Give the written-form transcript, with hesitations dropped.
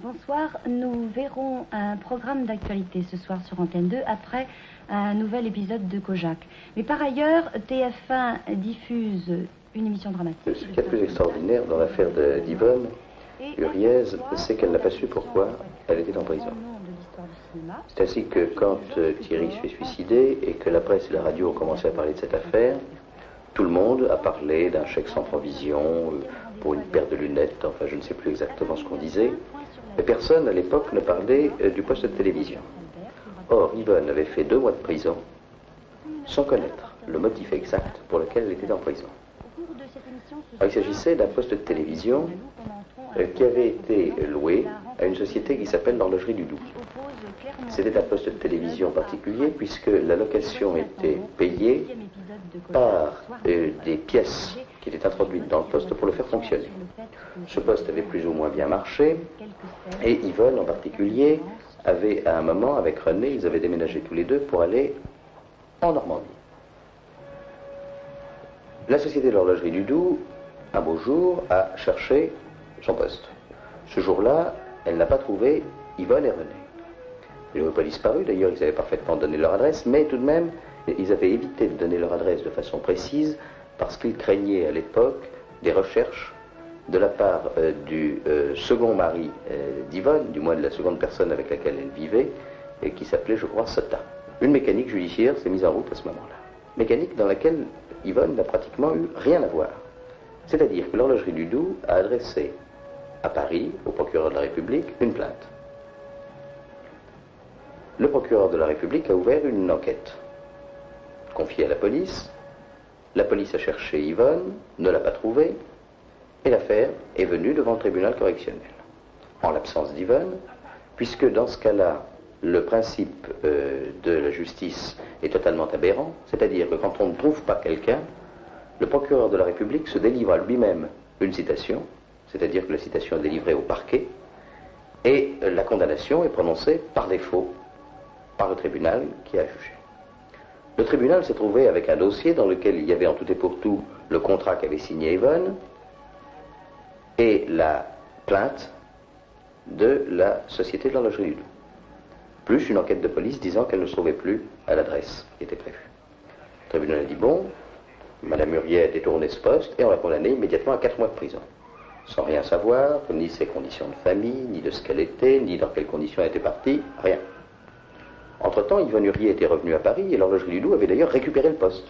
Bonsoir, nous verrons un programme d'actualité ce soir sur Antenne 2 après un nouvel épisode de Kojak. Mais par ailleurs, TF1 diffuse une émission dramatique. Ce qui est le plus extraordinaire dans l'affaire d'Yvonne Uriez, c'est qu'elle n'a pas su pourquoi elle était en prison. C'est ainsi que quand Thierry s'est suicidé et que la presse et la radio ont commencé à parler de cette affaire, tout le monde a parlé d'un chèque sans provision, pour une paire de lunettes, enfin je ne sais plus exactement ce qu'on disait, mais personne à l'époque ne parlait du poste de télévision. Or, Yvonne avait fait 2 mois de prison sans connaître le motif exact pour lequel elle était en prison. Alors, il s'agissait d'un poste de télévision qui avait été loué à une société qui s'appelle l'Horlogerie du Doubs. C'était un poste de télévision particulier puisque la location était payée par des pièces qui étaient introduites dans le poste pour le faire fonctionner. Ce poste avait plus ou moins bien marché et Yvonne en particulier avait à un moment avec René, ils avaient déménagé tous les deux pour aller en Normandie. La société de l'Horlogerie du Doubs, un beau jour, a cherché son poste. Ce jour-là, elle n'a pas trouvé Yvonne et René. Ils n'avaient pas disparu, d'ailleurs, ils avaient parfaitement donné leur adresse, mais tout de même, ils avaient évité de donner leur adresse de façon précise parce qu'ils craignaient à l'époque des recherches de la part du second mari d'Yvonne, du moins de la seconde personne avec laquelle elle vivait, et qui s'appelait, je crois, Sota. Une mécanique judiciaire s'est mise en route à ce moment-là. Mécanique dans laquelle Yvonne n'a pratiquement eu rien à voir. C'est-à-dire que l'Horlogerie du Doubs a adressé à Paris, au procureur de la République, une plainte. Le procureur de la République a ouvert une enquête, confiée à la police. La police a cherché Yvonne, ne l'a pas trouvée, et l'affaire est venue devant le tribunal correctionnel. En l'absence d'Yvonne, puisque dans ce cas-là, le principe de la justice est totalement aberrant, c'est-à-dire que quand on ne trouve pas quelqu'un, le procureur de la République se délivre à lui-même une citation, c'est-à-dire que la citation est délivrée au parquet, et la condamnation est prononcée par défaut par le tribunal qui a jugé. Le tribunal s'est trouvé avec un dossier dans lequel il y avait en tout et pour tout le contrat qu'avait signé Yvonne et la plainte de la société de l'Horlogerie du Doubs, plus une enquête de police disant qu'elle ne se trouvait plus à l'adresse qui était prévue. Le tribunal a dit bon, Madame Uriez a détourné ce poste et on l'a condamnée immédiatement à 4 mois de prison, sans rien savoir, ni ses conditions de famille, ni de ce qu'elle était, ni dans quelles conditions elle était partie, rien. Entre-temps, Yvonne Uriez était revenue à Paris et l'Horlogerie du Doubs avait d'ailleurs récupéré le poste.